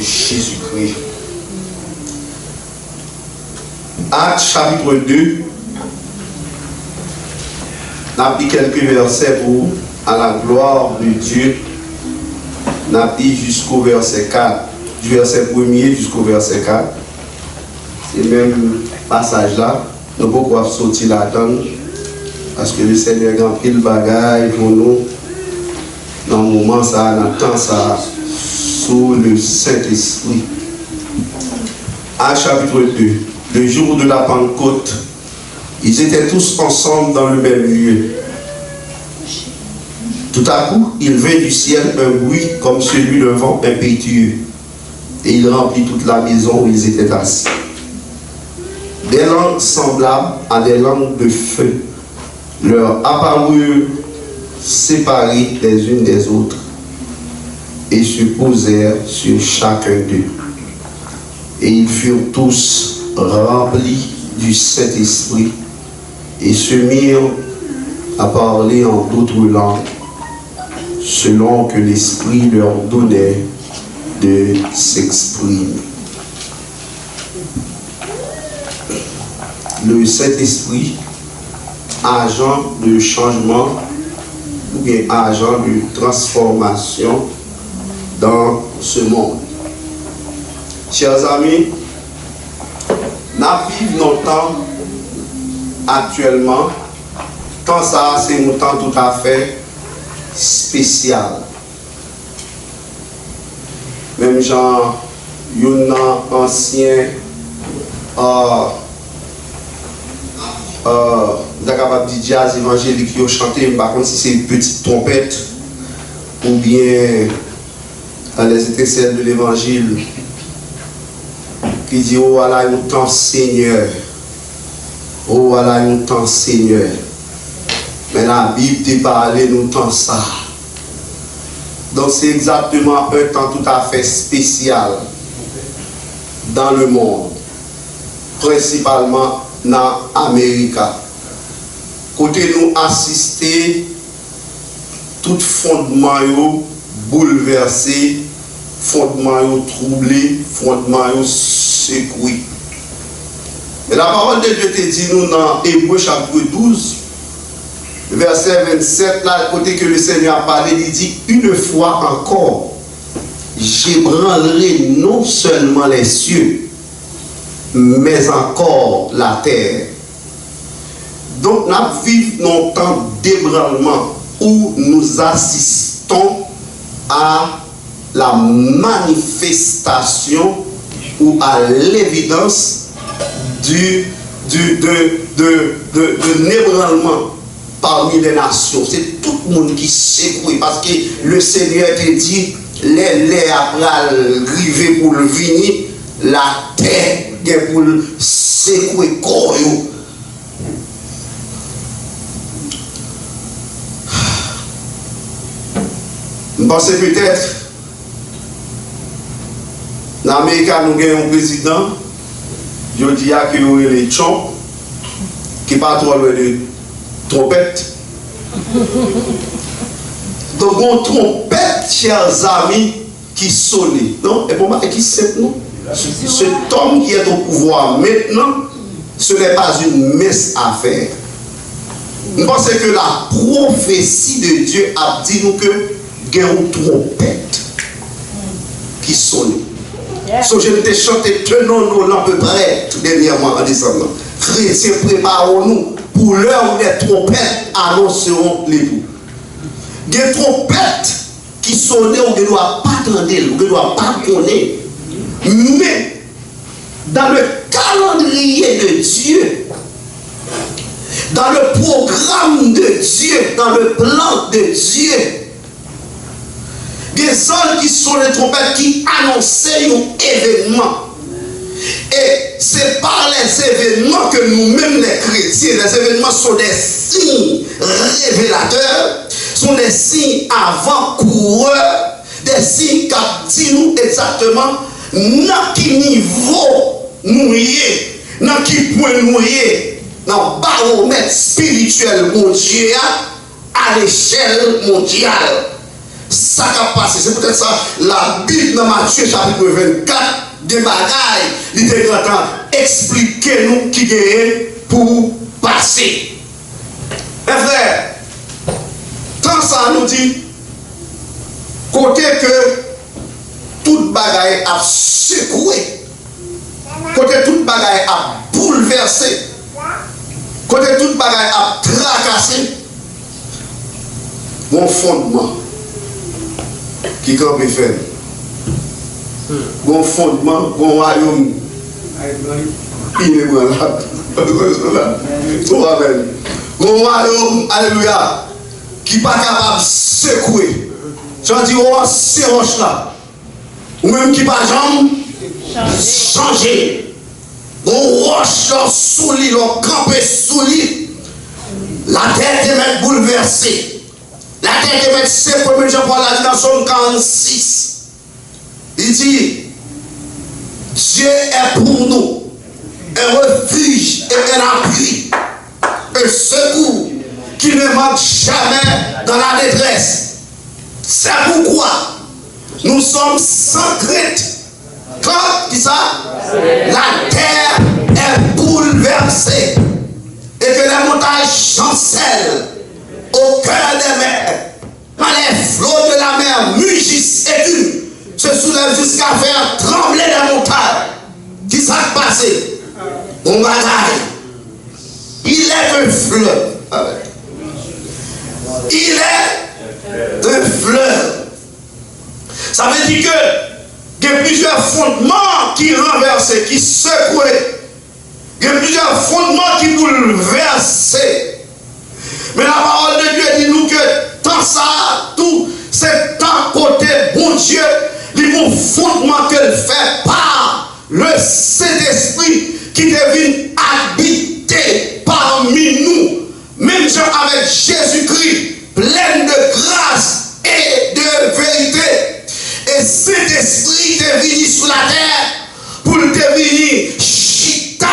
Jésus-Christ. Actes chapitre 2, on a dit quelques versets pour à la gloire de Dieu. On a dit jusqu'au verset 4, du verset 1er jusqu'au verset 4. C'est le même passage là. Nous ne pouvons pas sortir là-dedans parce que le Seigneur a pris le bagage pour nous. Dans le moment, ça, on attend ça sous le Saint-Esprit. Actes chapitre 2. Le jour de la Pentecôte, ils étaient tous ensemble dans le même lieu. Tout à coup, il vint du ciel un bruit comme celui d'un vent impétueux, et il remplit toute la maison où ils étaient assis. Des langues semblables à des langues de feu leur apparurent séparées les unes des autres et se posèrent sur chacun d'eux. Et ils furent tous remplis du Saint-Esprit et se mirent à parler en d'autres langues selon que l'Esprit leur donnait de s'exprimer. Le Saint-Esprit, agent de changement ou bien agent de transformation dans ce monde. Chers amis, nous vivons nos temps actuellement, quand ça c'est un temps tout à fait spécial. Même genre, il y a un ancien capable de jazz évangélique qui a chanté, par contre si c'est une petite trompette ou bien les étincelles de l'évangile qui dit oh Allah nous temps Seigneur, oh Allah nous temps Seigneur. Mais la Bible te parle nous temps ça. Donc c'est exactement un temps tout à fait spécial dans le monde, principalement dans l'Amérique. Côté nous assister, tout fondement bouleversé, fondement troublé, fondement secoué. Mais la parole de Dieu te dit nous dans Hébreux chapitre 12, verset 27, là, côté que le Seigneur a parlé, il dit une fois encore, j'ébranlerai non seulement les cieux, mais encore la terre. Donc, nous vivons dans un temps d'ébranlement où nous assistons à la manifestation ou à l'évidence d'un ébranlement parmi les nations. C'est tout le monde qui secoue parce que le Seigneur te dit les après arriver pour le venir, la terre pour le secouer corps. Je pense peut-être dans l'Amérique, nous avons un président, je dis qu'il y a les chants, qui pas trop loin de trompette. Donc, on trompette, chers amis, qui sonne. Non, et pour moi, qui sait, non? Cet homme qui est au pouvoir maintenant, ce n'est pas une mince affaire. Je pense que la prophétie de Dieu a dit nous que il y a une trompette qui sonne. So, je t'ai chanté tenons nos lampes prêtes dernièrement en décembre. Chrétiens, préparons-nous pour l'heure où les trompettes annonceront l'époux. Il y a une trompette qui sonne ou qui ne doit pas attendre, ou qui ne doit pas connaître. Mais dans le calendrier de Dieu, dans le programme de Dieu, dans le plan de Dieu, des hommes qui sont les trompettes qui annonçaient un événement. Et c'est par les événements que nous-mêmes les chrétiens, les événements sont des signes révélateurs, sont des signes avant-coureurs, des signes qui disent nous exactement dans quel niveau nous y est, dans quel point nous y est, dans le baromètre spirituel mondial à l'échelle mondiale. ça qui a passé. C'est peut-être ça, la Bible dans Matthieu chapitre 24, des bagailles, il était grand temps expliquer nous qui gagne pour passer. Mes frères, tant ça nous dit, côté que toute bagaille a secoué, côté toute bagaille a bouleversé, côté toute bagaille a tracassé, mon fondement qui campe fait. Mon fondement, mon royaume inébranlable. Mon royaume, alléluia, qui n'est pas capable de secouer. J'en dis, oh, ces roches-là, ou même qui pas jamais changer. Mon roche sous lui, l'on campé sous lui, la terre est même bouleversée. La terre est même c'est comme Jean-Paul l'a dit dans Somme 46. Il dit, Dieu est pour nous un refuge et un appui, un secours qui ne manque jamais dans la détresse. C'est pourquoi nous sommes sans crainte. Quand, qui ça? La terre est bouleversée et que les montagnes chancellent au cœur des mers. Quand les flots de la mer mugissent et se soulèvent jusqu'à faire trembler les montagnes. Qui s'est passé? Mon bagaille. Il est un fleuve. Il est un fleuve. Ça veut dire que il y a plusieurs fondements qui renversent, qui secouent. Il y a plusieurs fondements qui bouleversent. Mais la parole de Dieu dit nous que tant ça, tout, c'est tant côté bon Dieu, les bons fondements qu'elle fait par le Saint-Esprit qui devient habité parmi nous. Même gens avec Jésus-Christ, plein de grâce et de vérité. Et cet esprit est venu sur la terre pour devenir chita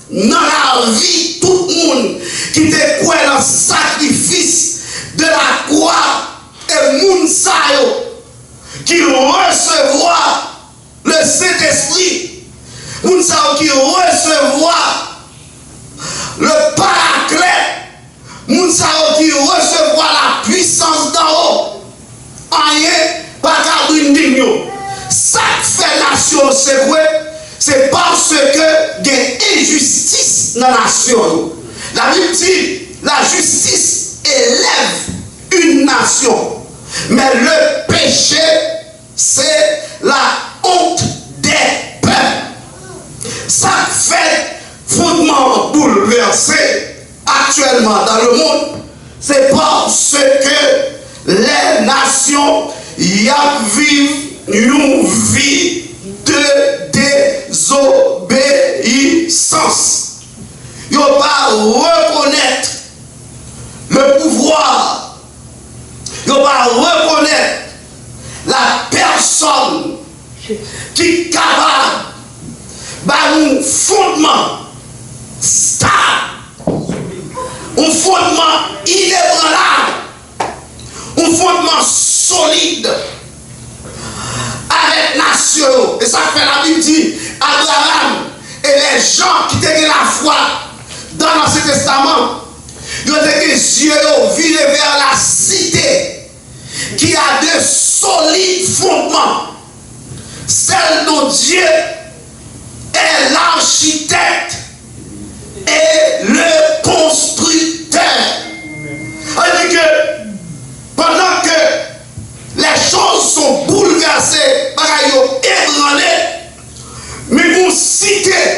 dans la vie tout le monde qui te croit dans le sacrifice de la croix et moun sa yo qui recevoir le Saint-Esprit, moun sa yo qui recevoir le paraclet, moun sa yo qui recevoir la puissance d'en haut. Rien pas qu'à une ça fait nation secouée, c'est parce que il y a injustice dans la nation. La Bible dit la justice élève une nation, mais le péché c'est la honte des peuples. Ça fait fondement bouleversé actuellement dans le monde, c'est parce que les nations y vivent une vie de désobéissance. Ils ne vont pas reconnaître le pouvoir. Ils ne vont pas reconnaître la personne qui est capable d'un fondement stable, un fondement inébranlable, un fondement solide avec nation. Et ça fait la Bible dit Abraham et les gens qui étaient la foi dans l'Ancien Testament, ils ont été les yeux virés vers la cité qui a de solides fondements, celle dont Dieu est l'architecte et le constructeur. C'est-à-dire que pendant que les choses sont bouleversées, ébranlées, mais vous citez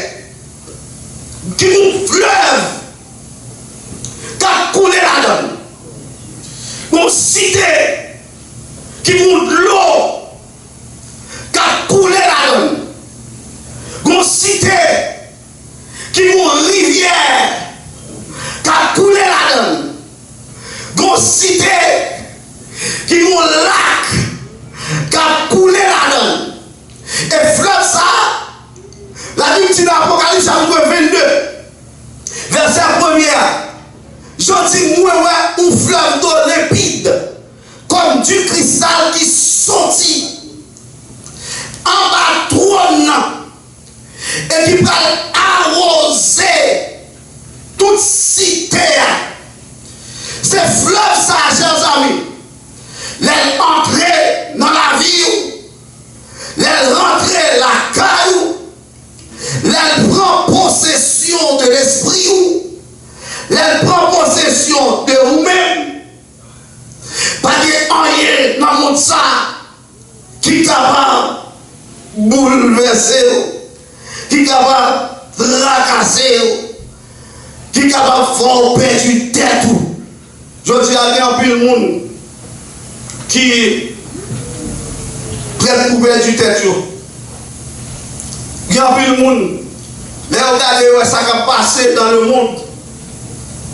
qui vous fleuve, qui a coulé la donne. Vous citez qui vous de l'eau, qui a coulé la donne. Vous citez qui vous rivière, qui a coulé la donne. Vous citez qui vous lac, qui a coulé la donne. Et fleuve ça, la Bible dit dans l'Apocalypse chapitre 22, verset 1er, je dis moi un fleuve d'eau limpide, comme du cristal. visage qui sortit en bas trône et qui va arroser toute cité. C'est fleuve ça, chers amis. Les entrer dans la vie, les rentrer la caillou, les prend possession de l'esprit, les prend possession de vous-même. Pas de rien dans le monde ça qui est capable de bouleverser, qui est capable de tracasser, qui est capable de faire perdre tête. Je dis à bien plus le monde qui prête pour perdre tête. Il y a plus le monde. Mais regardez ça qui a passé dans le monde.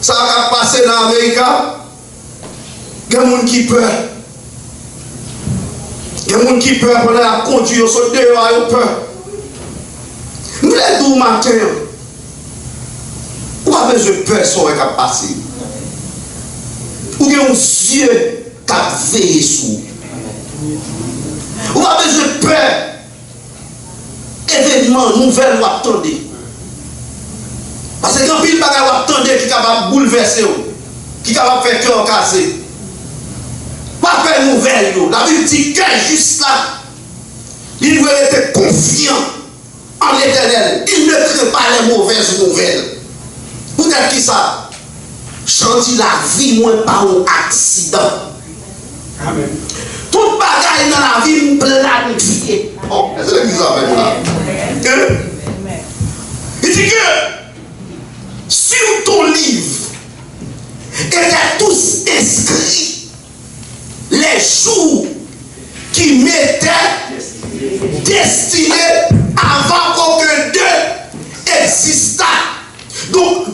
Ça qui a passé dans l'Amérique. Il y a des gens qui peur. Il y a des gens qui peur pendant la conduite, ils sont dehors, ils ont peur. Nous les deux matin, où avez-vous peur sur ce qui a passé? Où avez un Dieu qui a veillé sur vous? Où avez-vous peur? Événement, nouvelle, vous attendez. Parce que quand il n'y a pas d'attendre qui est capable de bouleverser, qui est capable de faire cœur cassé. Pas faire nouvelle, la Bible dit que juste là, il doit être confiant en l'Éternel. Il ne crée pas les mauvaises nouvelles. Vous êtes qui ça? Chantier la vie, moins pas un accident. Amen. Toute bagaille dans la vie, planifiée. Oh, est-ce que vous avez là? Il dit que sur ton livre, étaient tous inscrits les jours qui m'étaient destinés avant qu'aucun d'eux existât. Donc,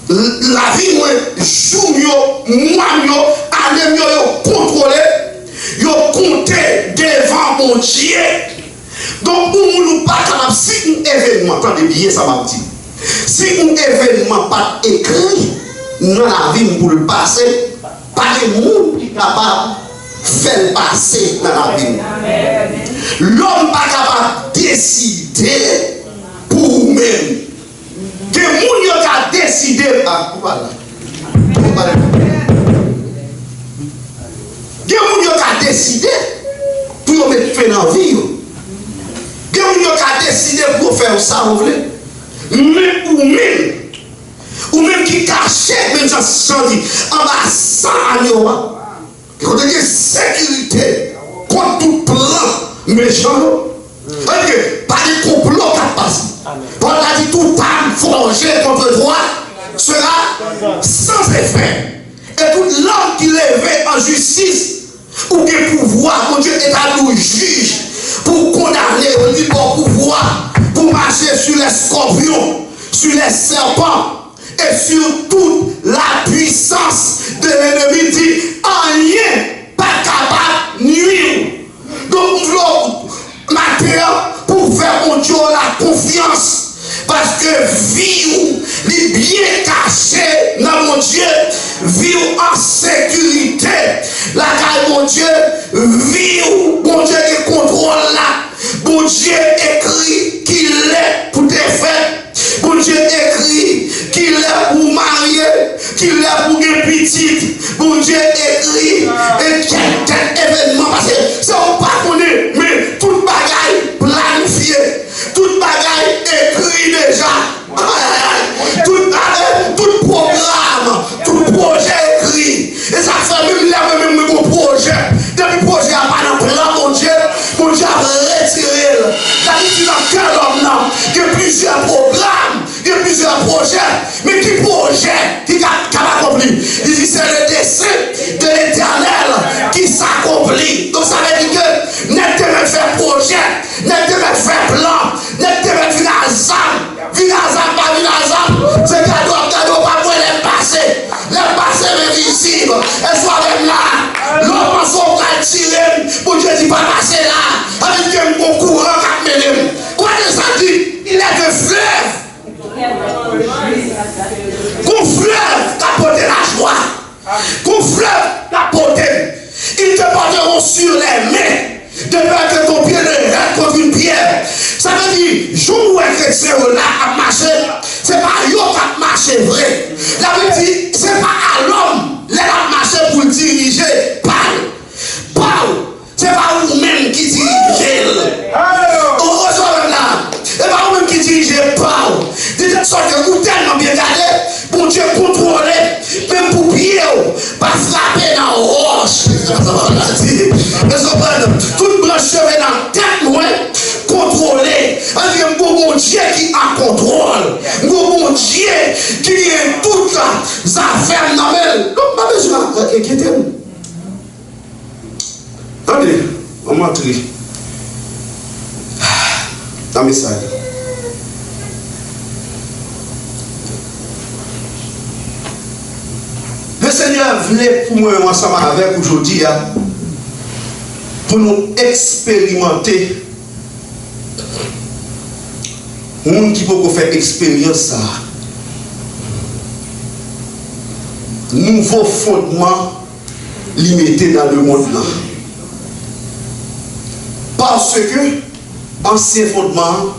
la vie, moi, jour, moi, année, contrôlé, yo compté devant mon Dieu. Donc, pour nous pas capable, si un événement, attendez bien, ça m'a dit, si un événement pas écrit dans la vie pour le passer, pas de monde qui est capable de faire passer dans la vie. L'homme pas capable de décider pour vous-même. Que monde qui a décidé. Ah, voilà. Que monde qui a décidé pour mettre fin dans la vie. Que monde qui a décidé pour faire ça, vous voulez. Mais ou même qui cachait, même ça se dit, en bas 100 ans, quand on dit sécurité contre tout plan méchant, pas de complot qui passe. On a dit tout âme forgé contre toi sera sans effet. Et toute l'homme qui lève en justice, ou que pouvoir, mon Dieu est à nous juge pour condamner, on dit pour pouvoir, pour marcher sur les scorpions, sur les serpents et sur toute la puissance de l'ennemi. Dit rien pas capable de nuire. Donc nous voulons matin pour faire mon Dieu la confiance. Parce que vie est bien caché dans mon Dieu, vie en sécurité. La caille mon Dieu, vie mon Dieu qui contrôle là. Bon Dieu écrit qu'il est pour tes fêtes. Bon Dieu écrit qu'il est pour marier, qu'il est pour des petites. Bon Dieu écrit et quel événement. Parce que c'est pas connaît, mais toute bagaille planifiée, toute bagaille écrit déjà. Tout programme, tout projet écrit. Et ça fait même mon projet. Depuis le projet n'a pas de plan, mon Dieu a retiré. D'habitude, dans quel homme, il y a plusieurs programmes, il y a plusieurs projets. Mais qui projet qui a accompli? Il dit c'est le dessein de l'Éternel qui s'accomplit. Donc ça veut dire que n'est pas faire projet, n'est pas faire plan, n'est pas faire hasard. C'est cadeau, pas pour les passer. Les passer invisibles. Et soit même là. L'homme son bras tiré. Pour Dieu dit pas passer là. Avec un bon courant qui mène. Quoi que ça dit? Il est de fleuve. Qu'on fleuve t'apporte la joie. Qu'on fleuve t'apporte. Il te porteront dit, je vois chrétien là à marcher, c'est pas eux qui a marché vrai. La Bible dit, c'est pas à l'homme, les a marché pour diriger, parle. C'est pas vous-même qui dirigez. C'est pas vous-même qui dirigez, parle. De toute sorte que vous tellement bien gardé, pour Dieu contrôler, même pour pied, pas frapper dans la roche. Toute branche dans la tête, loin, contrôler. C'est mon Dieu qui a contrôle. Mon Dieu qui est toutes les affaires dans elle. Donc, pas besoin d'inquiéter-vous. Attendez, on va entrer dans le message. Le Seigneur voulait pour moi ensemble avec aujourd'hui pour nous expérimenter. Monde qui peut faire expérience ça. Nouveau fondement limité dans le monde là. Parce que ancien fondement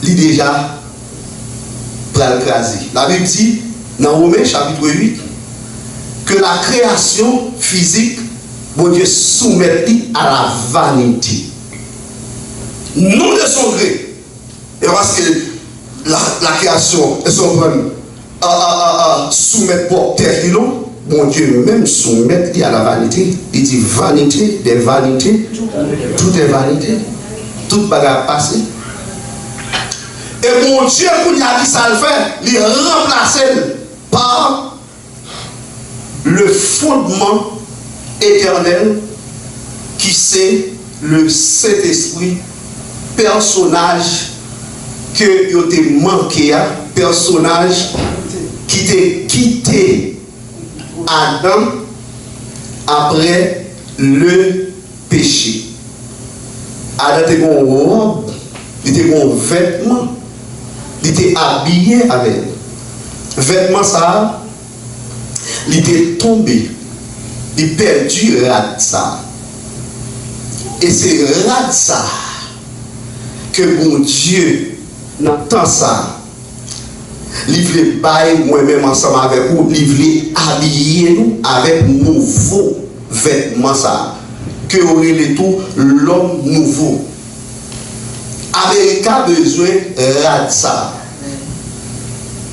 il déjà écrasé. La Bible dit dans Romains chapitre 8 que la création physique, bon Dieu soumet à la vanité. Non de son gré. Et parce que la création, elles sont bonnes à soumettre pour terre, bon Dieu même soumet à la vanité. Il dit vanité, des vanités, tout est vanité, tout bagarre passé. Et mon Dieu, pour y a dit ça le fait, il remplace par le fondement éternel qui c'est le Saint-Esprit, personnage que vous avez manqué, personnage qui t'a quitté Adam après le péché. Adam était un robe, il était un vêtement, il était habillé avec. Vêtement ça, il était tombé, il perdu rat ça. Et c'est rat ça que mon Dieu n'entend ça. Il voulait bailler moi-même ensemble avec vous, il voulait habiller nous avec nouveaux vêtements ça. Que aurait les tout l'homme nouveau. Américain besoin de ça.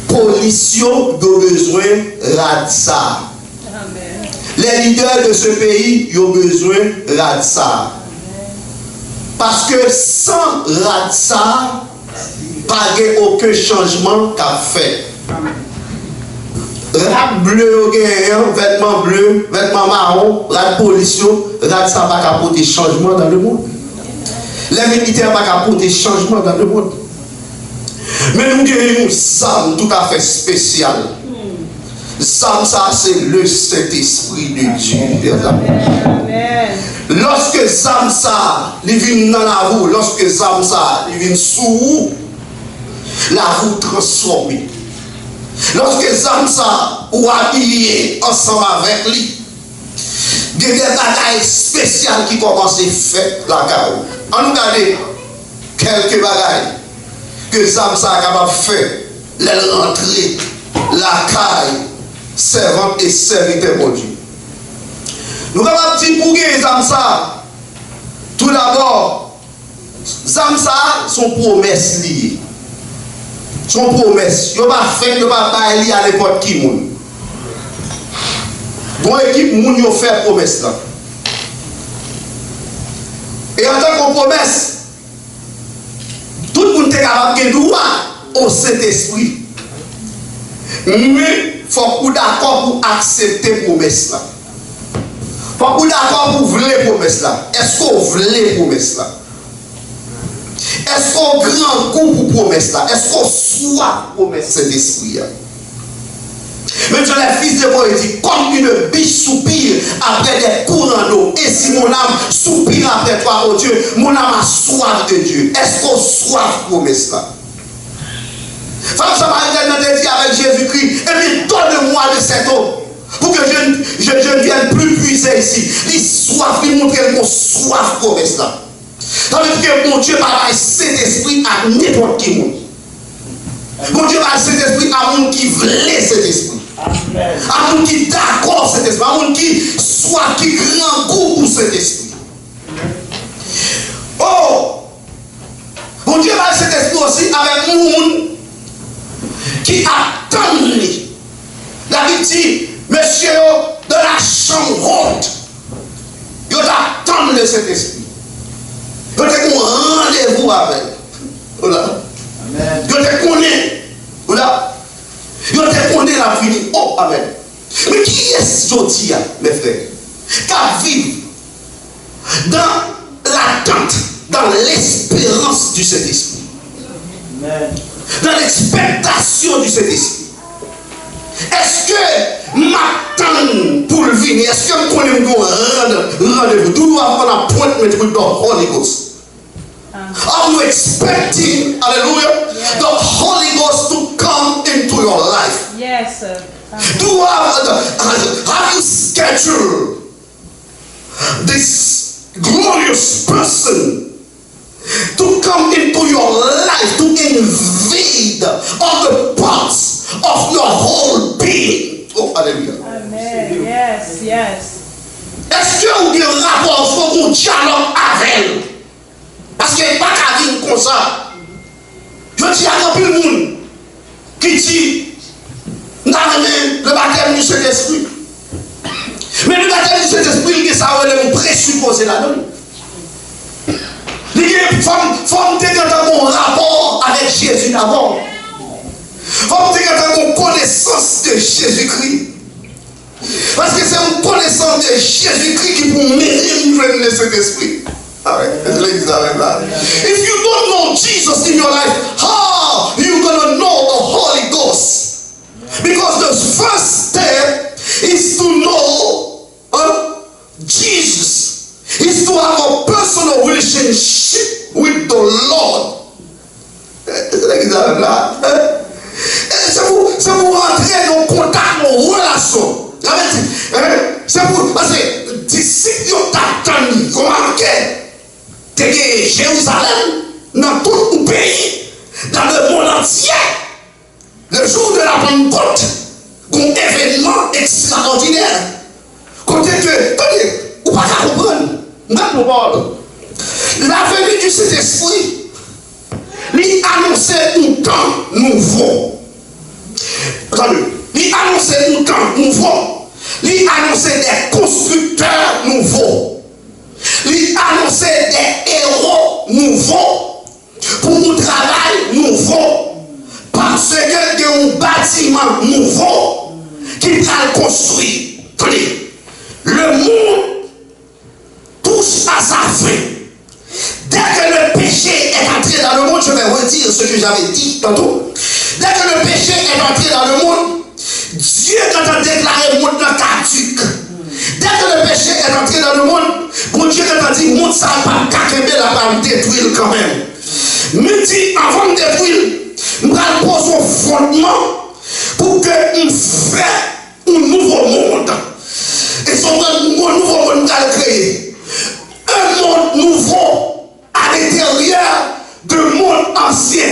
Pollution a besoin de ça. Les leaders de ce pays ont besoin de ça. Parce que sans ça, pas aucun changement qu'a fait. Rat bleu, vêtements bleus, vêtements marron, rat pollution, rat ça pas apporter changement dans le monde. Les militaires pas apporter changement dans le monde. Mais nous avons une âme tout à fait spéciale. L'âme ça c'est le Saint-Esprit de Dieu. Lorsque l'âme ça, il vient dans la roue, lorsque l'âme ça, il vient sous vous, la roue transformée. Lorsque l'âme ça, ou habillé ensemble avec lui, il y a des bagailles spéciales qui commencent à faire la carrière. On nous regarde quelques bagailles que l'âme ça est capable de faire, les rentrer, la caille, servante et serviteur mon Dieu. Nous avons dit pour les âmes ça, tout d'abord, les âmes ça sont promesses liées. Son promesse, il ne va pas faire, il ne va pas aller à n'importe qui. Bon équipe, il a fait promesse là. Et en tant que promesse, tout le monde est capable de droit au Saint-Esprit. Mais il faut qu'on d'accord pour accepter la promesse là. Il faut qu'on d'accord pour vouloir la promesse là. Est-ce qu'on veut la promesse là? Est-ce qu'on grand coup pour promesse là? Est-ce qu'on soit promesse cet esprit? Maintenant, les fils de Dieu dit, comme une biche soupire après des courants d'eau, et si mon âme soupire après toi, oh Dieu, mon âme a soif de Dieu. Est-ce qu'on soif promesse là? Femme samaritaine a dit avec Jésus-Christ, et puis donne-moi de cette eau, pour que je ne vienne plus puiser ici. Il soif, il montre qu'on soif promesse là. Ça veut dire que mon Dieu va Saint-Esprit à n'importe qui. Mon Dieu va Saint-Esprit à monde qui voulait cet esprit. À monde qui d'accord cet esprit. À monde qui soit qui grand goût pour cet esprit. Oh! Mon Dieu va cet esprit aussi avec monde qui attend lui. La Bible dit, monsieur, de la chambre haute, il attend le Saint-Esprit. Il a un rendez-vous avec. Voilà. Il te connaît. Voilà. Il te connaît la vie. Oh, amen. Mais qui est-ce aujourd'hui, mes frères, qui vit dans l'attente, dans l'espérance du Saint-Esprit? Dans l'expectation du Saint-Esprit. Est-ce que m'attend pour le venir? Est-ce que je connais un rendez-vous? Tout doit avoir la pointe de the Holy Ghost. Are you expecting, hallelujah, the Holy Ghost to come into your life? Yes, sir. Have you scheduled this glorious person to come into your life, to invade all the parts of your whole being? Oh, hallelujah. Amen. Yes, yes. Est-ce que vous avez un rapport, un dialogue avec elle? Parce qu'il n'y a pas qu'à dire comme ça. Je dis à tout le monde qui dit le baptême du Saint-Esprit. Mais le baptême du Saint-Esprit, ça va nous présupposer là-dedans. Il faut avoir un rapport avec Jésus d'abord. Il faut avoir une connaissance de Jésus-Christ. Parce que c'est une connaissance de Jésus-Christ qui peut mener le Saint-Esprit. If you don't know Jesus in your life, how are you going to know the Holy Ghost? Because the first step is to know Jesus, is to have a personal relationship with the Lord. C'est pour rentrer dans contact, dans relation. C'est pour, parce que d'ici, vous t'attendez, remarquez. Jérusalem, dans tout le pays, dans le monde entier, le jour de la Pentecôte, un événement extraordinaire. Côté que, attendez, vous ne pouvez pas comprendre. La venue du Saint-Esprit, lui annonçait un temps nouveau. Attendez, lui annonçait un temps nouveau. Lui annonçait des constructeurs nouveaux. Lui annonçait des héros nouveaux pour un travail nouveau. Parce qu'il y a un bâtiment nouveau qui va le construire. Le monde touche à sa fin. Dès que le péché est entré dans le monde, je vais redire ce que j'avais dit tantôt. Dès que le péché est entré dans le monde, Dieu quand a déclaré le monde caduc. Dès que le péché est entré dans le monde, bon Dieu a dit, monde ça va pas la va me détruire quand même. Me dit, avant de détruire, je vais poser un fondement pour que nous fassions un nouveau monde. Et ce nouveau monde nous va créer. Un monde nouveau à l'intérieur du monde ancien.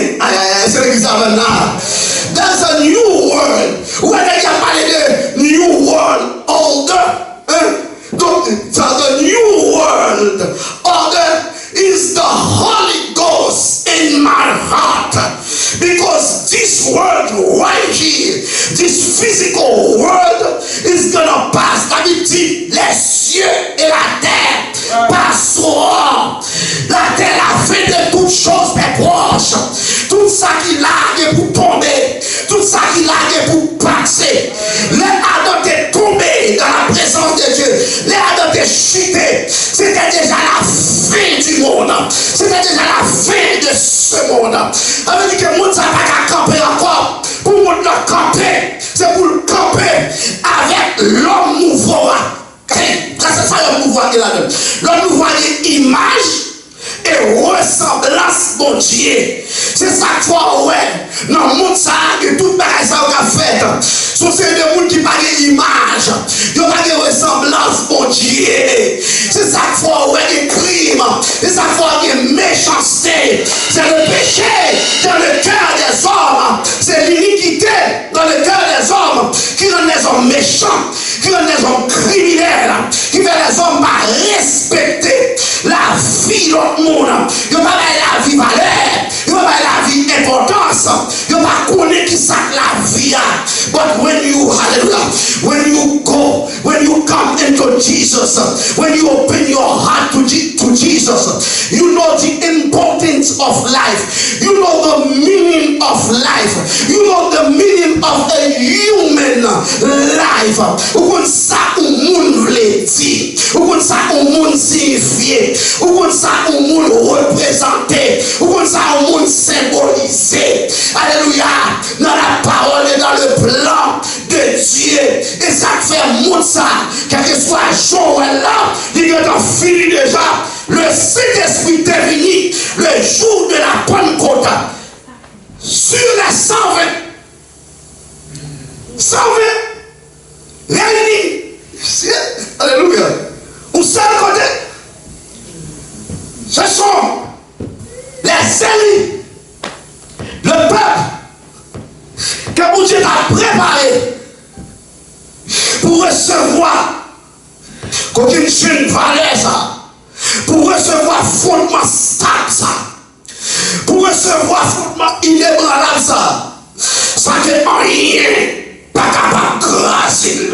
C'est l'église avant là. There's a new world. Où est-ce qu'il y a parlé de new world order? Donc, the new world order is the Holy Ghost in my heart. Because this world right here, this physical world is gonna pass. La Bible dit, les cieux et la terre passeront. La terre a fait de toutes choses des proches. Tout ça qui largue pour tomber. Tout ça qui largue pour passer. Les Adam est tombé dans la présence de Dieu. Les Adam est chuté. C'était déjà la fin du monde. C'était déjà la fin de ce monde. Ça veut dire que le monde ne va pas camper encore. Pour le monde le camper, c'est pour le camper avec l'homme nouveau. C'est ça l'homme nouveau qui est là-dedans. L'homme nouveau est image et ressemblance de Dieu. C'est ça qu'il faut ouais. Dans le monde ça, et tout le bagage ça qu'on a fait. Ce sont des gens qui n'ont pas d'image. Ils n'ont pas de ressemblance de Dieu. C'est ça qu'il faut ouais, des crimes. C'est ça qu'il faut des when you open your heart to Jesus, you know the importance of life. You know the meaning of life. You know the meaning of a human life. Ou kon sa ou moun vle di, ou kon sa ou moun signifie, ou kon sa ou moun représenter, ou kon sa ou moun symboliser. Alléluia. Dans la parole et dans le plan de Dieu. Et ça fait moun ça, quel que soit Joël là, il est en fini déjà. Le Saint-Esprit est venu le jour de la Pentecôte sur les 120. 120 réunis. Alléluia. Au seul côté, ce sont les élus, le peuple que Dieu a préparé pour recevoir qu'aucune jeune valeur ça, pour recevoir fondement stable ça, pour recevoir fondement inébranlable ça, ça que rien pas capable de grâcer.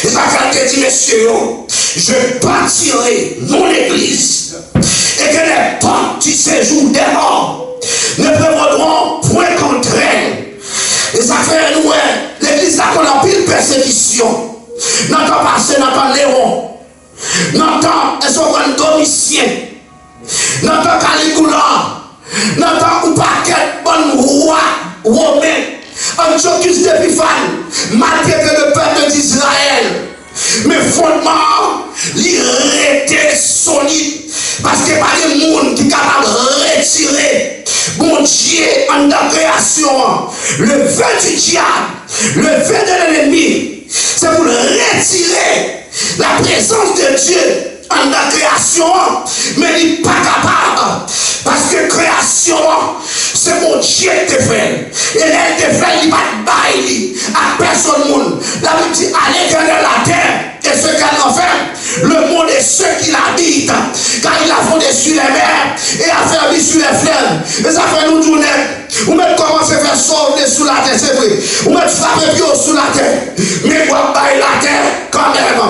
Et ça fait dit, messieurs, je bâtirai mon église et que les portes du séjour des morts ne prévaudront point contre elle. Et ça fait nous, l'église là qu'on a pile persécution. N'entend passer, n'entend Léon, n'entend Esogran Domitien, n'entend Caligula, n'entend ou paquet bon roi romain, Antiochus d'Épiphane, malgré que le peuple d'Israël, mais fondement, il était solide. Parce que pas de monde qui est capable de retirer bon Dieu en la création. Le vœu du diable, le vœu de l'ennemi, c'est pour retirer la présence de Dieu en la création. Mais il n'est pas capable. Parce que création, c'est mon Dieu qui te fait. Et elle te fait, il va te bailler à personne monde. La Bible dit, allez vers la terre. Et ce qu'elle en fait, le monde et ceux qui l'habitent, car il a fondé sur les mers et a fermé sur les fleuves. Et ça fait nous tourner. Ou même commencer à faire sauver sous la terre, c'est vrai. Ou même frapper bio sous la terre. Mais quoi bailler la terre quand même.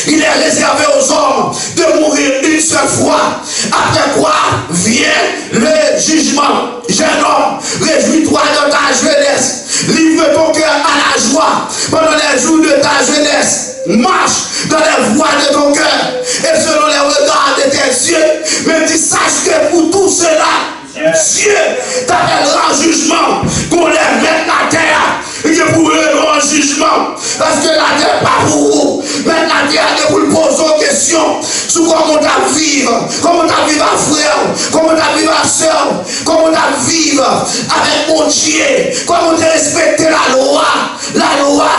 Il est réservé aux hommes de mourir une seule fois. Après quoi vient le jugement. Jeune homme, réjouis-toi de ta jeunesse. Livre ton cœur à la joie pendant les jours de ta jeunesse. Marche dans les voies de ton cœur et selon les regards de tes yeux. Mais tu saches que pour tout cela, Dieu t'appellera en jugement pour les mettre la terre. Et que pour eux, en jugement. Parce que la terre n'est pas pour vous. Mais la terre est pour poser aux questions sur comment tu vivre. Comment tu vivre à frère. Comment tu vivre à soeur. Comment tu vivre avec mon Dieu. Comment tu respecter la loi. La loi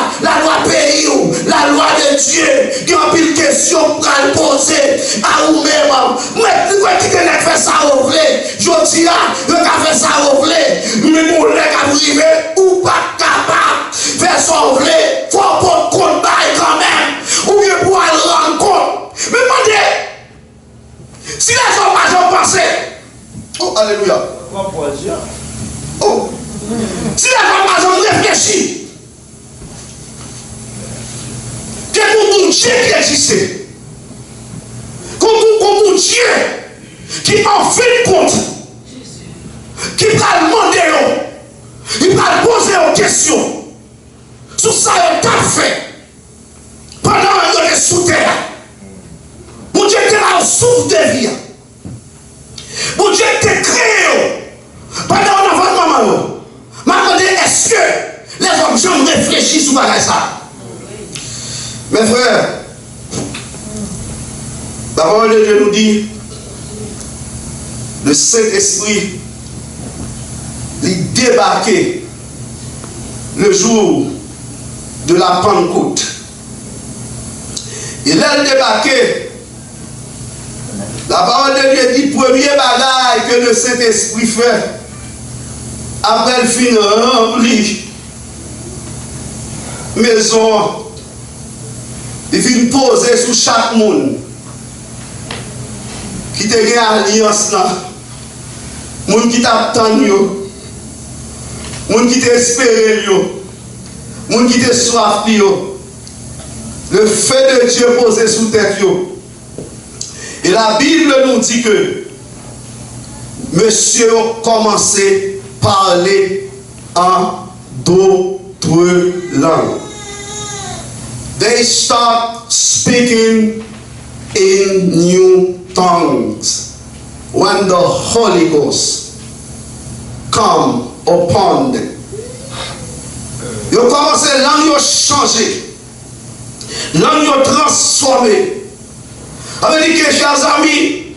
pays. La loi de Dieu. Il y a une question pour le poser à vous-même. Mais tu vois qui te fait ça au vrai. Je dis, tu as fait ça au vrai. Mais mon lait a privé ou pas capable. Faire sauver, il faut prendre compte quand même. Ou bien pour aller rendre compte. Mais demandez, si les gens ont pensé, oh, alléluia. Oh, si les gens ont réfléchi, que pour Dieu qui existait, comme pour Dieu qui en fait compte, qui va demander, il va poser une question. Tout ça est fait. Pendant qu'on est sous terre. Mon Dieu était là au souffle de vie. Mon Dieu était créé. Pendant qu'on a fait maman. Maman dit, est-ce que les hommes jamais réfléchissent sur ça? Mes frères, la parole de Dieu nous dit, le Saint-Esprit il débarquait le jour de la Pentecôte. Il a débarqué. La parole de Dieu dit premier bagage que le Saint-Esprit fait après le fin rempli maison. Il vient poser sur chaque monde qui te gagne alliance là. Monde qui t'attend yo. Moun qui t'espère, moun qui te soif, le feu de Dieu posé sous tête, Et la Bible nous dit que monsieur a commencé à parler en d'autres langues. They start speaking in new tongues when the Holy Ghost come upon them. Ils ont commencé langue changer, langue transformée. Avec que chers amis,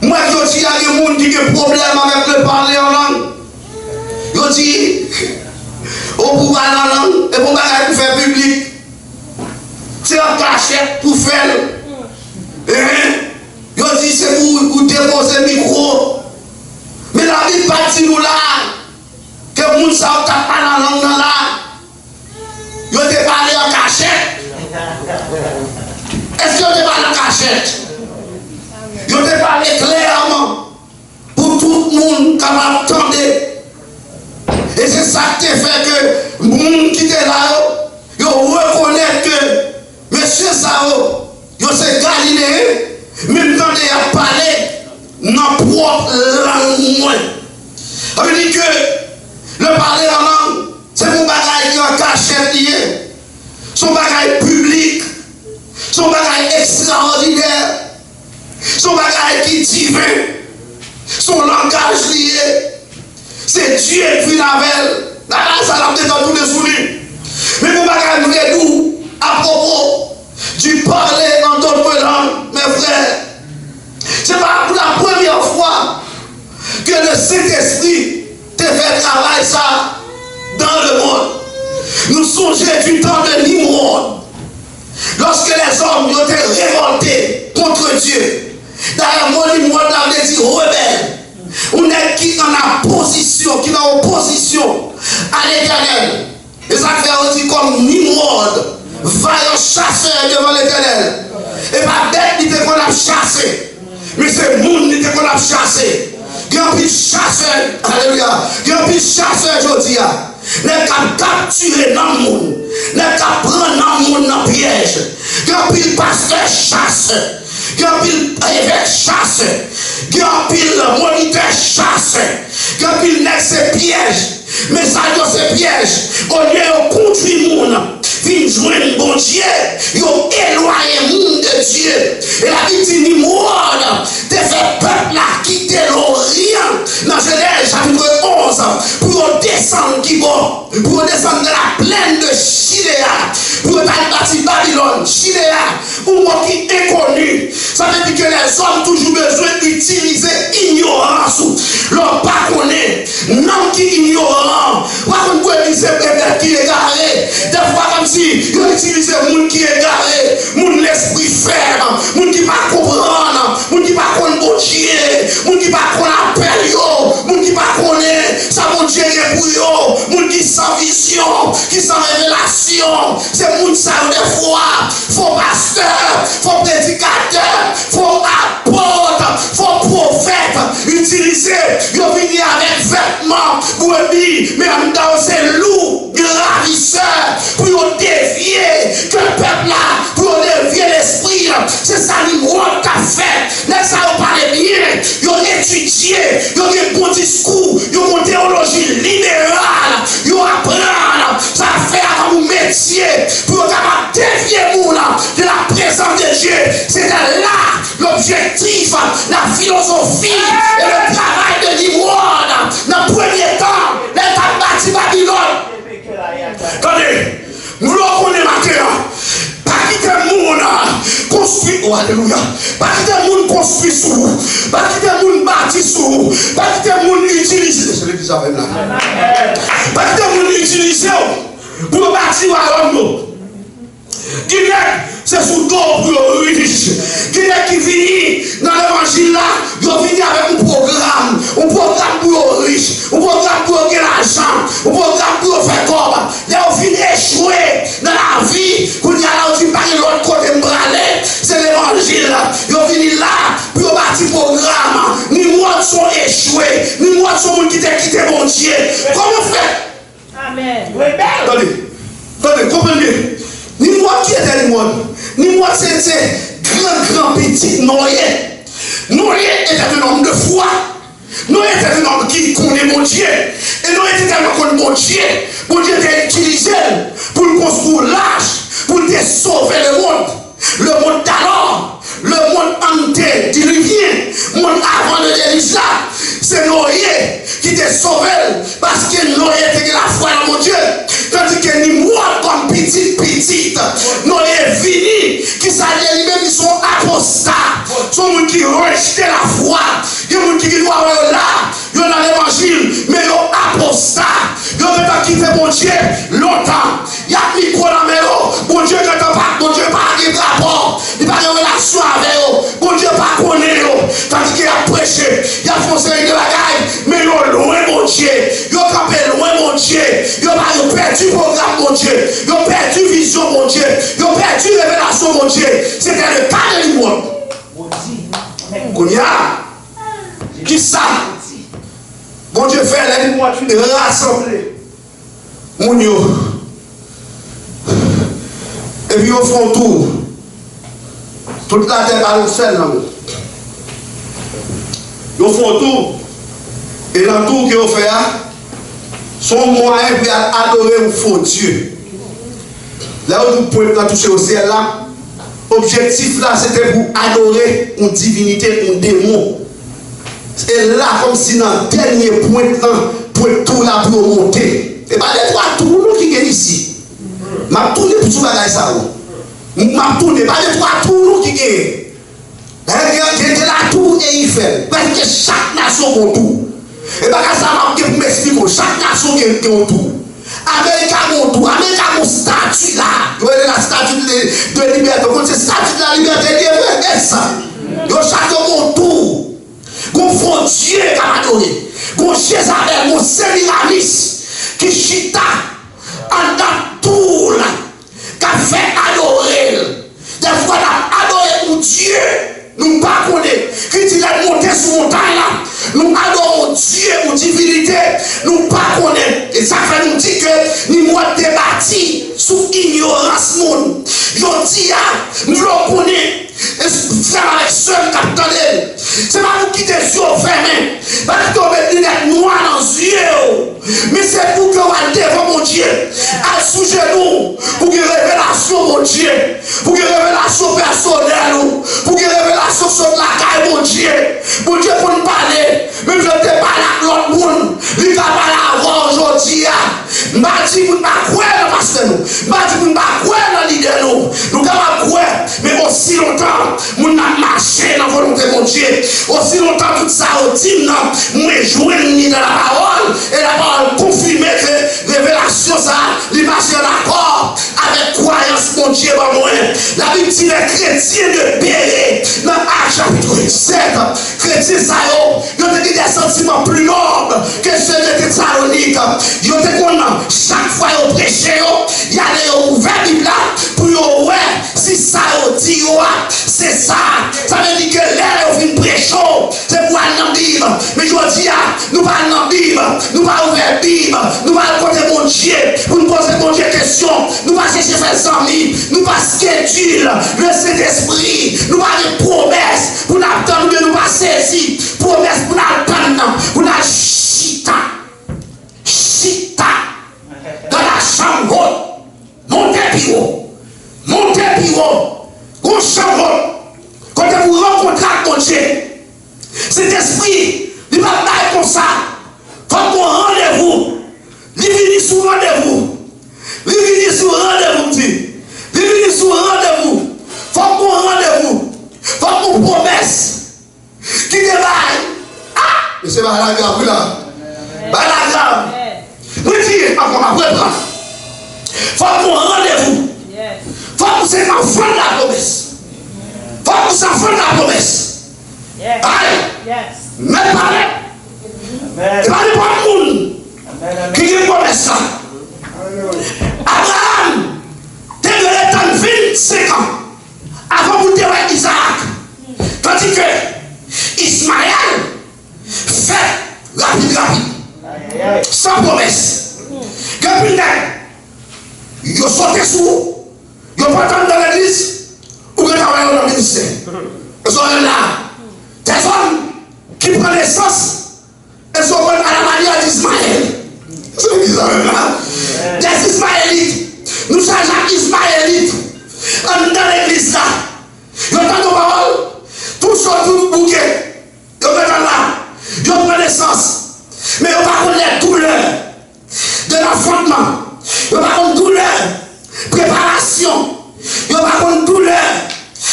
moi je dis à des gens qui ont des problèmes avec le parler en langue. Je dis, on peut parler en langue et pour faire public. C'est un cachette pour faire. Je dis, c'est pour déposer le micro. Mais la vie partie nous là, que les gens savent parler en langue là. Je te parle en cachette. Est-ce que je te parle en cachette? Je te parle clairement pour tout le monde qui m'attend. Et c'est ça qui fait que le monde qui est là, ils reconnaissent que monsieur Sao, c'est Galiléen, même quand il a parlé dans propre langue. Ça veut dire que le parler en langue, c'est mon bagage qui est en cachette. Son bagage public. Son bagage extraordinaire, son bagage qui est divin, son langage lié, c'est Dieu qui vit avec. Là, ça l'a peut-être dans tous les souliers. Mais mon bagage nous est doux à propos du parler en d'autres langues, mes frères. C'est pas pour la première fois que le Saint-Esprit te fait travailler ça dans le monde. Nous songeons du temps de Nimrod. Lorsque les hommes ont été révoltés contre Dieu, d'ailleurs, mon Nimrod avait dit rebelle. On est qui en opposition, qui est en opposition à l'Éternel. Et ça fait aussi comme Nimrod, vaillant chasseur devant l'Éternel. Et pas bête, il était qu'on a chassé. Mais c'est monde qui était qu'on a chassé. Il y a un petit chasseur, alléluia. Il y a un petit chasseur, je dis. Les qui capturer dans le monde, les qui prendre dans le monde dans le piège. Il y a un petit pasteur chasseur. Il y a un petit évêque chasseur. Il y a un petit moniteur chasseur. Il y a un petit next piège. Mais ça, c'est piège. Au lieu de conduire le monde, vient joindre bon Dieu, ils ont éloigné le monde de Dieu. Et la vie dit Nimrod, te fait peuple là quitter l'Orient dans Genèse chapitre 11 pour descendre qui bon, pour descendre de la plaine de Chidéa, pour aller bâtir Babylone, Chidéa, ou moi qui est connu. Ça veut dire que les hommes ont toujours besoin d'utiliser ignorance. Leur pas connaît, non qui ignorant. Par contre, vous utilisez quelqu'un qui est égaré. Des fois, comme si vous utilisez le monde qui est égaré, mon l'esprit ferme, mon qui ne pas comprendre, mon qui ne pas connaître bon Dieu, mon qui ne pas connaître appel, mon qui ne pas connaître ça, mon Dieu est pour eux, mon qui sans vision, qui sans révélation. C'est mon ça des fois, faux pasteur, faux prédicateur, faux apôtre, faux prophète, utiliser, ils viennent avec vêtements, pour dire, mais en même temps c'est lourd, ravisseur, pour dévier que le peuple là, pour dévier l'esprit. C'est ça Nimrod qu'a fait. Là, ça vous parle bien. Ils ont étudié, ils ont un bon discours, ils ont une théologie libérale, ils ont apprendre, ça fait à mon métier pour dévier nous de la présence de Dieu. C'était là l'objectif, la philosophie et le travail de Nimrod. Dans le premier temps, les temps bâti Babylone. Attendez, nous le connaissons maintenant. Pas quitter le monde construit, oh alléluia. Pas quitter le monde construit sous vous. Pas quitter le monde bâti sous vous. Pas quitter le monde utilisé. C'est l'église avec là. Pas quitter le monde utilisé pour bâtir à l'homme. Guinée, c'est sous dos pour le riche. Guinée qui vient dans l'évangile là, ils viennent avec un programme pour le riche, un programme pour gagner l'argent, un programme pour faire comme. Là, on finit échouer dans la vie, qu'on y a là, on dit pas l'autre côté de braler, c'est l'évangile là. Ils viennent là pour bâtir programme. Ni moi sont échoués, ni moi sont qui t'ont quitté mon Dieu. Comment faire? Amen. Attendez, comprenez. Ni moi qui était Nimrod, ni moi c'était grand petit Noé. Noé était un homme de foi. Noé était un homme qui connaît mon Dieu. Et Noé était un homme qui connaît mon Dieu. Mon Dieu était utilisé pour construire l'arche, pour sauver le monde d'alors, le monde entier, diluvien, le monde avant de l'Élisa. C'est Noé qui t'a sauvé parce que Noé était la foi dans mon Dieu. Tandis que Nimrod comme petite, Noé est fini, qui s'allait lui-même, ils sont apostats. Ils sont gens qui rejettent la foi. Il y a des gens qui doivent aller là, ils ont l'évangile, mais ils sont apostats. Ils ont quitté mon Dieu longtemps. Il y a des micro dans mes mains. Mon Dieu ne pas, mon Dieu pas de rapport. Il n'y a pas de relation avec eux. Mon Dieu pas connaît eux. Tandis qu'il a prêché, il a foncé de la gaille, mais ils ont loin mon Dieu. Ils ont campé loin mon Dieu. Ils ont perdu le programme mon Dieu. Ils ont perdu vision mon Dieu. Ils ont perdu révélation mon Dieu. C'était le cas de Nimrod. Kounia, qui ça? Bon Dieu fait les rassembler. Mounio. Et puis au fond tout. Toute la terre à l'océan. Ils font tout. Et dans tout qu'ils ont fait, son moyen pour adorer un faux Dieu. Là où vous pouvez toucher au ciel là, l'objectif là c'était pour adorer une divinité, un démon. Et là, comme si dans le dernier point pour tout là pour monter. Et bien les trois tours qui sont ici. Je vais tourner pour tout le ça. Je vais tourner, pas les trois tours qui sont. Il y a la tour et il fait. Parce que chaque nation a un tour. Et bien ça m'a m'expliquer, chaque nation a un tour. Amérique a un tour, Amérique a un statut là. Vous voyez la statue de liberté. C'est le statut de la liberté qui est ça. Ils ont chacun un tour. Qu'on font Dieu qui a adoré. Qu'on Jézabel, qu'on Sémiramis, qui chita en dans tout là, qui a fait adorer. Des fois, on a adoré mon Dieu. Nous ne pas connaître. Quand il est monté sur montagne là, nous adorons Dieu ou divinité. Nous ne pas connaître. Et ça fait nous dire que nous sommes débattus sous ignorance monde. Je dis, nous le connaissons. Et frère avec seul capitaine. C'est pas pour quitter les yeux fermés. Parce qu'on met des lunettes noires dans les yeux. Mais c'est pour que vous allez devant mon Dieu. À sous genoux. Pour que révélation mon Dieu. Pour que révélation personnelle. Pour que révélation sur la caille mon Dieu. Mon Dieu pour nous parler. Même je ne te parle à l'autre monde. Il va parler avant aujourd'hui. Je dis pour ne pas croire dans le pasteur. Je dis pour ne pas croire dans l'idée. Nous ne pouvons pas croire. Mais aussi longtemps. Nous avons marché dans la volonté de mon Dieu. Aussi longtemps tout ça au team, nous jouons dans la parole. Et la parole confirme que révélation ça, il marche d'accord avec croyance mon Dieu. La Bible dit les chrétiens de Béret, dans Actes chapitre 7, chrétiens ça, ils ont des sentiments plus nobles que ceux de Thessalonique. Ils ont chaque fois qu'ils prêchaient, il y a des ouverts Bible là pour ouais, si ça dit c'est ça. Ça veut dire que l'air est une prêchon. C'est pour aller dans la Bible. Mais je dis, nous parlons dans la Bible. Nous parlons ouvert la Bible. Nous parlons côté mon Dieu. Pour nous poser mon Dieu question. Nous pas chercher faire amis. Nous pas schedule. Le Saint-Esprit. Nous pas de promesses. Pour nous attendre, nous pas saisir. Promesses pour nous attendre. Pour nous chita. Chita. Dans la chambre haute. Montez plus haut. Montez plus haut. Qu'on chambre. Quand vous rencontrez mon Dieu, cet esprit, il va pas comme ça. Faut qu'on rendez-vous. Il vient sur rendez-vous. Il vient sur rendez-vous, dit. Il vient sur rendez-vous. Faut qu'on rendez-vous. Faut qu'on promesse. Qui déballe. Ah! Mais c'est pas la grave là. Pas la grave. Oui, dis, après. Faut qu'on rendez-vous. Faut qu'on s'en fasse la promesse. Faut qu'on s'en fasse la promesse. Allez. Mais parlez. Et parlez pour le monde. Qui est promesse ça? Abraham, dès que l'état de 25 ans, avant de voir Isaac, tandis que Ismaël fait rapide, sans promesse. Quand il a sauté sous, il n'a pas entendu dans l'église, ou il n'a travaillent dans le ministère. Elles sont là. Des hommes qui prennent naissance, elles sont à la manière d'Ismaël. C'est ce qu'ils ont là. Des Ismaélites. Nous changeons Ismaélites. Dans l'église là. Ils ont tant de paroles. Tout ça, tout bouquet. Ils ont là. Ils ont pris naissance. Mais ils n'ont pas connu les douleurs de l'enfantement. Ils n'ont pas connu douleur, préparation. Ils n'ont pas connu douleur,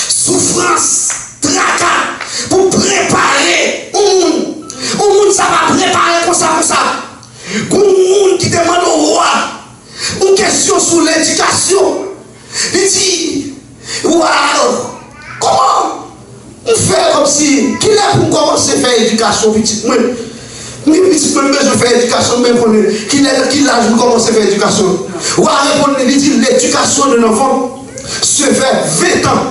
souffrance, tracas pour préparer un monde. Ça va préparer comme ça. Un monde qui demande au roi une question sur l'éducation. Il dit, waouh, comment on fait comme si, qui est pour commencer à faire éducation petite? Mais petit peu besoin de faire éducation, même pour qui l'âge pour commencer à faire éducation. Ou à répondre, il dit l'éducation de l'enfant se fait 20 ans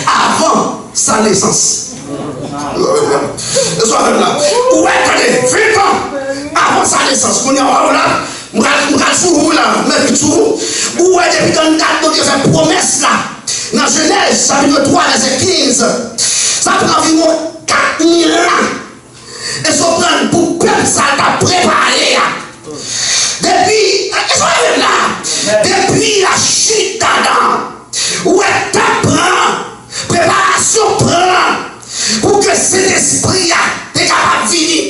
avant sa naissance. Ou attendez, 20 ans avant sa naissance. On est en là, on va là, même tout. Ou est depuis dans le fait promesse là. Dans Genèse, chapitre 3, verset 15, ça prend environ 4000 ans. Et se prendre pour peuple ça t'a préparé. Depuis, depuis la chute d'Adam, où est prend, préparation prend, pour que cet esprit est capable de venir.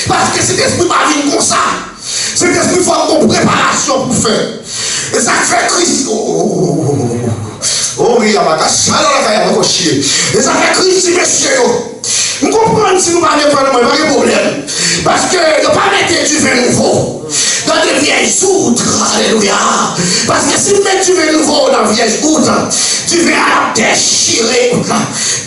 Parce que cet esprit va venir comme ça. Cet esprit faut une préparation pour faire. Et ça fait Christ. Oh, oui, il y a ma cache. Et ça fait Christ, monsieur. Nous comprenons si nous ne parlons pas de problème. Parce que nous ne pas mettre du vin nouveau dans des vieilles outres. Alléluia. Parce que si nous mettons du vin nouveau dans des vieilles outres, tu vas à déchirer,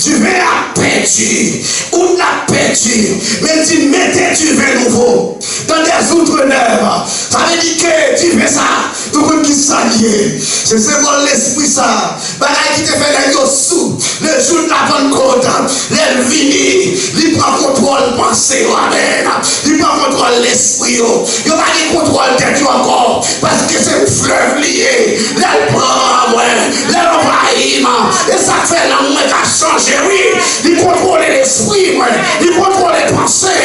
tu vas à perdu, ou la perdu. Mais tu mettez du vin nouveau dans des outres neuves. Ça veut dire que tu fais ça, tout le monde qui s'allie. C'est bon l'esprit ça. Bagaille qui te fait les sous, le jour de la Pentecôte, les vignes. Il prend contrôle de pensée, il prend contrôle de l'esprit, il n'a pas de contrôle de tête encore, parce que c'est un fleuve lié, il prend, il envahit, et ça fait l'amour qui a changé, oui, il contrôle l'esprit, il contrôle les pensées,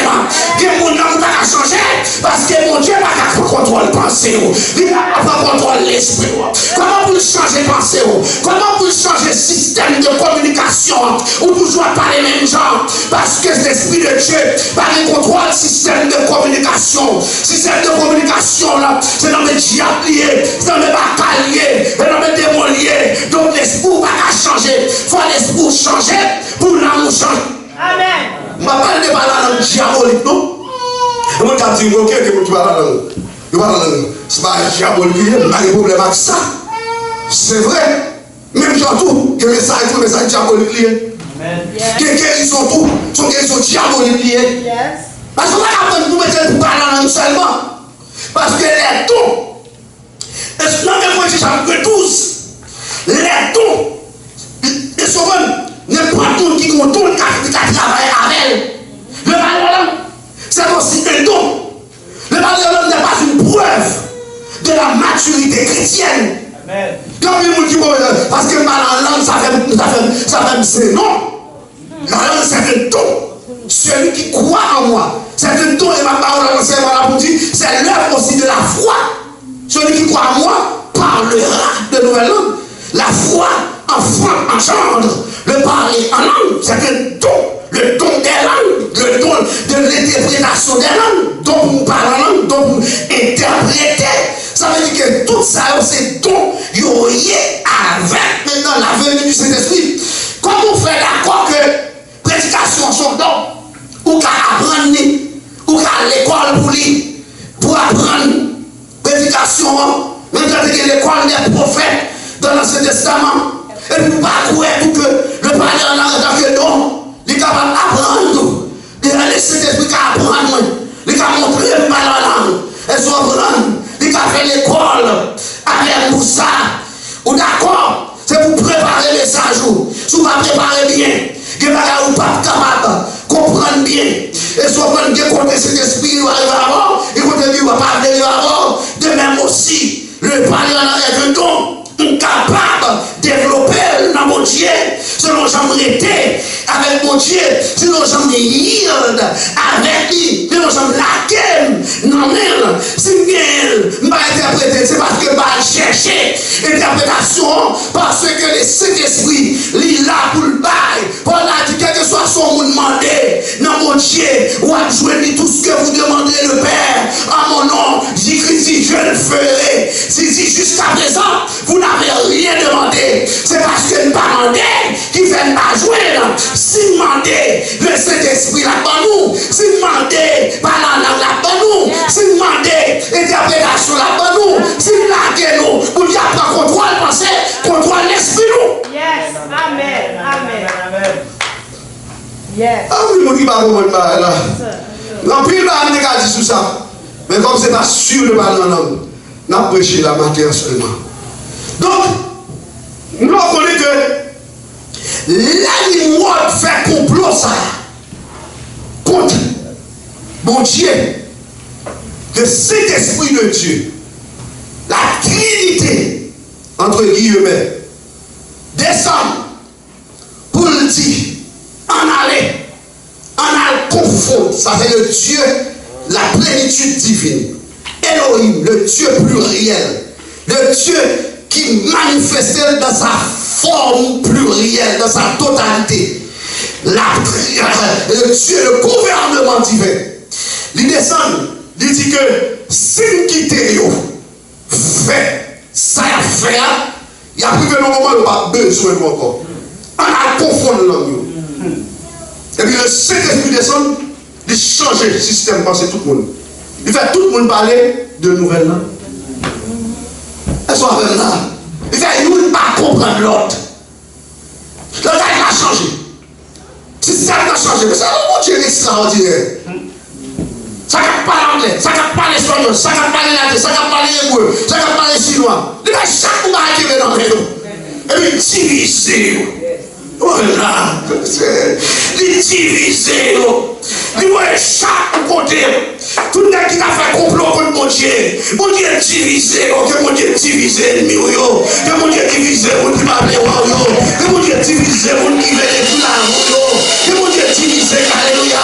il y a mon amour qui a changé, parce que mon Dieu n'a pas contrôle de pensée, il n'a pas contrôle de l'esprit. Comment vous changer pensée, comment vous changer système de communication, ou toujours pas les mêmes gens? Parce que l'Esprit de Dieu va contrôler le système de communication. Système de communication, là, c'est dans les diables liés, c'est dans les batailles liées, c'est dans les démons liés. Donc l'esprit va changer. Il faut l'esprit changer pour l'amour changer. Amen. Je ne parle pas de la diabolique, non? Je ne parle pas de ok, que tu parles c'est pas diabolique, il n'y a pas de problème avec ça. C'est vrai. Même surtout, que le message diabolique lié. Quelqu'un sont tout, sont diaboliques liés. Parce que nous mettons pour parler en langue seulement. Parce que les dons, dans le chapitre 12, les dons, et souvent, n'importe qui contrôle qui travaille avec elle. Le malheur, c'est aussi un don. Le malheur n'est pas une preuve de la maturité chrétienne. Quand il dit, parce que ma langue, ça fait c'est non. La langue, c'est un don. Celui qui croit en moi, c'est un don. Et ma parole, c'est l'œuvre aussi de la foi. Celui qui croit en moi parlera de nouvelles langues. La foi engendre le parler en langue. C'est un don. Le don des langues, le don de l'interprétation des langues, don pour parler en langue, don pour interpréter. Ça veut dire que tout ça, c'est don, il y avec maintenant la venue du Saint-Esprit. Comme on fait d'accord que prédication sont dons, ou qu'à apprendre, ou qu'à l'école pour apprendre prédication, même dans l'école des prophètes dans l'Ancien Testament, et pour pas croire pour que le parler en langue dans que don. Il est capable d'apprendre. Il a laissé l'esprit apprendre. Il a montré le mal en langue. Et soit apprendre. Il a fait l'école. Avec pour ça. Ou d'accord. C'est pour préparer les 100 jours. Si vous ne préparez bien. Que vous ne pas capable comprendre bien. Et soit prendre bien compte cet esprit qui va arriver avant. Et quand il va pas arriver avant. De même aussi. Le parler en langue est un don. Capable de développer dans mon Dieu. nous sommes restés avec mon Dieu, si nous sommes yield avec lui, si nous sommes laquelle, non, si bien, m'a interprété, c'est parce que m'a cherché interprétation, parce que le Saint-Esprit, il est là pour le bail, pour la dit, quel que soit son monde demandé, non, mon Dieu, ou à jouer tout ce que vous demandez le Père, à mon nom, j'écris, je le ferai. Si jusqu'à présent, vous n'avez rien demandé, c'est parce que ne pas demander qui fait pas jouer. Si demandez le Saint-Esprit là-bas nous, si demandez par la langue là-bas nous, si demandez interprétation là-bas nous, si demandez nous, pour dire prendre contrôle pensée, contrôle l'esprit nous. Yes, amen, amen. Yes. Ah oui, mon qui va comprendre là. L'empile va négatif sur ça. Mais comme c'est pas sûr de parler en langue, nous avons prêché la matière seulement. Donc, nous reconnaissons que l'animal fait complot ça contre mon Dieu, le Saint-Esprit de Dieu, la Trinité, entre guillemets, descend pour le dire, en aller confondre, ça c'est le Dieu, la plénitude divine. Elohim, le Dieu pluriel, le Dieu qui manifestait dans sa forme plurielle, dans sa totalité. Le Dieu, le gouvernement divin. Il descend, il dit que si nous quittons, fait, ça a fait, il y a plus que nos moments où pas besoin de nous encore. On a confondre l'angle. Et puis le Saint-Esprit descend, il change le système, penser tout le monde. Il fait tout le monde parler de nouvelles langues. Elles sont avec là. Il fait nous ne pas comprendre l'autre. L'autre a changé. Le système a changé. Mais c'est un Dieu extraordinaire. Ça ne parle pas anglais, ça ne parle pas espagnol, ça ne parle pas latin, ça ne parle pas hébreu, ça ne parle pas chinois. Il va chaque fois qui est dans le monde. Et puis diviser. Voilà. Il diviser. Il voit chaque côté. Tout le monde qui a fait complot contre mon Dieu. Mon Dieu est divisé. Que mon Dieu est divisé. Que mon Dieu est divisé. Mon Dieu m'a appelé. Que mon Dieu est divisé. Mon Dieu est tout là. Que mon Dieu est divisé. Alléluia.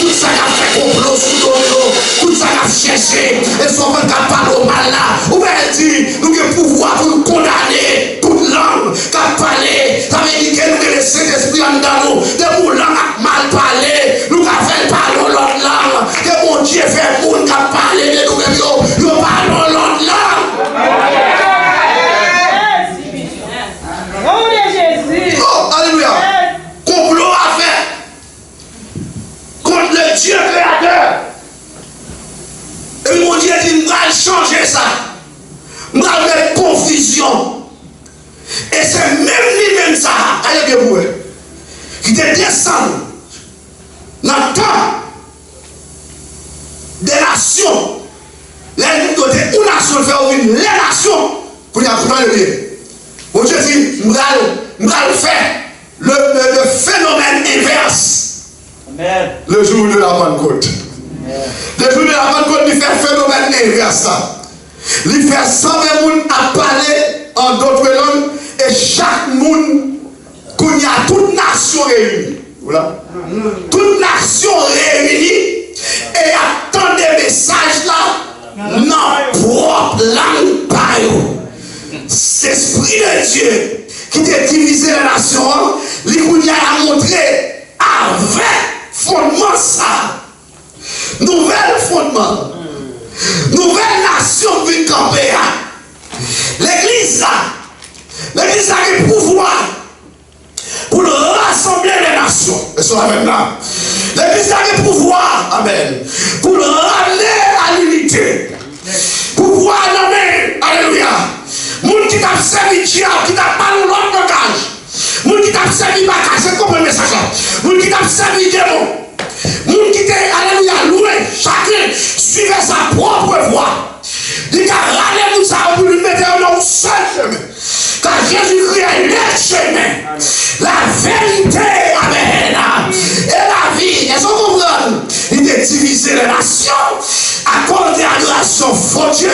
Tout ça qui a fait complot sous nous. Tout ça qui a cherché. Et son père qui a parlé au mal là. Ou bien dit, nous avons pouvoir pour nous condamner. Toute langue qui a parlé. Ça veut dire que nous avons le Saint-Esprit en nous. De mon langue a mal parlé. Nous avons fait parler l'autre langue. Que mon Dieu fait monde qui a parlé de nous. Nous parlons l'autre langue. Oh Jésus. Oh, alléluia. Complot à faire contre le Dieu créateur. Et mon Dieu dit, je vais changer ça. Je vais mettre confusion. Et c'est même lui-même ça, allez bien vous, qui te descend dans le temps des nations. Les nations fait ouvrir les nations pour y apprendre le bien. Mon Dieu dit, je vais faire le phénomène inverse. Amen. Le jour de la Pentecôte. Le jour de la Pentecôte, il fait un phénomène inverse. Il fait 120 personnes à parler en d'autres langues et chaque monde, qu'il y a toute nation réunie. Voilà. Toute nation réunie et attend des messages là dans propre langue par eux. C'est l'Esprit de Dieu qui a divisé la nation, il a montré avec fondement ça. Nouvel fondement. Nouvelle nation vient camper. L'église là. L'église a le pouvoir pour rassembler les nations. Elles sont avec là. L'église a le pouvoir, amen, pour ramener à l'unité. Pouvoir nommer, alléluia. Moun qui t'a servi Dieu, qui t'a parlé l'autre langage. Moun qui t'a servi Baka, c'est comme le message là. Moun qui t'a servi démon. Moun qui t'a, alléluia, loué. Chacun suivait sa propre voie. Il a râlé pour ça pour lui mettre dans un seul chemin. Car Jésus-Christ est le chemin, la vérité, amen, et la vie. Est-ce qu'on comprend? Il a divisé les nations à cause de l'adoration faux Dieu,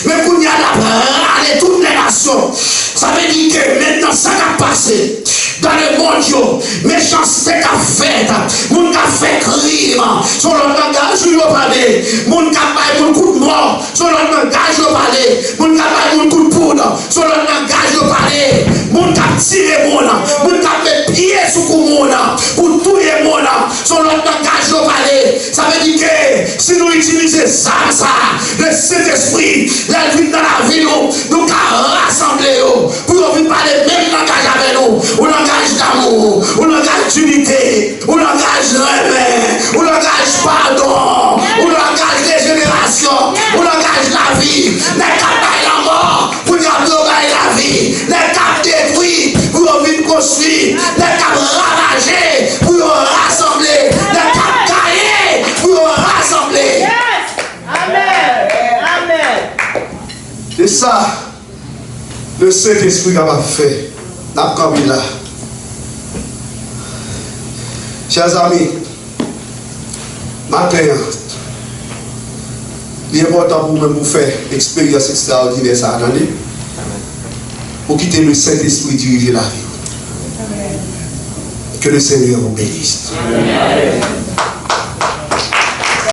mais qu'on y a râlé toutes les nations. Ça veut dire que maintenant ça a passé dans le monde, méchanceté qu'a fait, moun qu'a fait crime, sur le langage, yo parler, moun qu'a pas moun coup de mort, sur le langage, yo parler, moun qu'a pas moun coup de poudre, sur le langage, yo parler, moun qu'a tiré moun qu'a fait pied sous moun, pour tout le monde, sur le langage, yo parler. Ça veut dire que si nous utilisons ça, le Saint-Esprit, la vie dans la vie, nous allons rassembler pour nous parler même langage avec nous, un langage d'amour, un langage d'unité, un langage de remède, un langage pardon, un langage de régénération, un langage de la vie, les capables la mort pour nous la vie, les capables détruits pour nous vivre construire, les capables ravagés pour nous rassembler, les capables gagnés pour nous rassembler. Amen. Amen. C'est ça, le Saint-Esprit a fait. N'a pas là. Chers amis, matin, il est important pour vous faire expérience extraordinaire ça dans l'année. Pour quitter le Saint-Esprit diriger la vie. Que le Seigneur vous bénisse. Amen.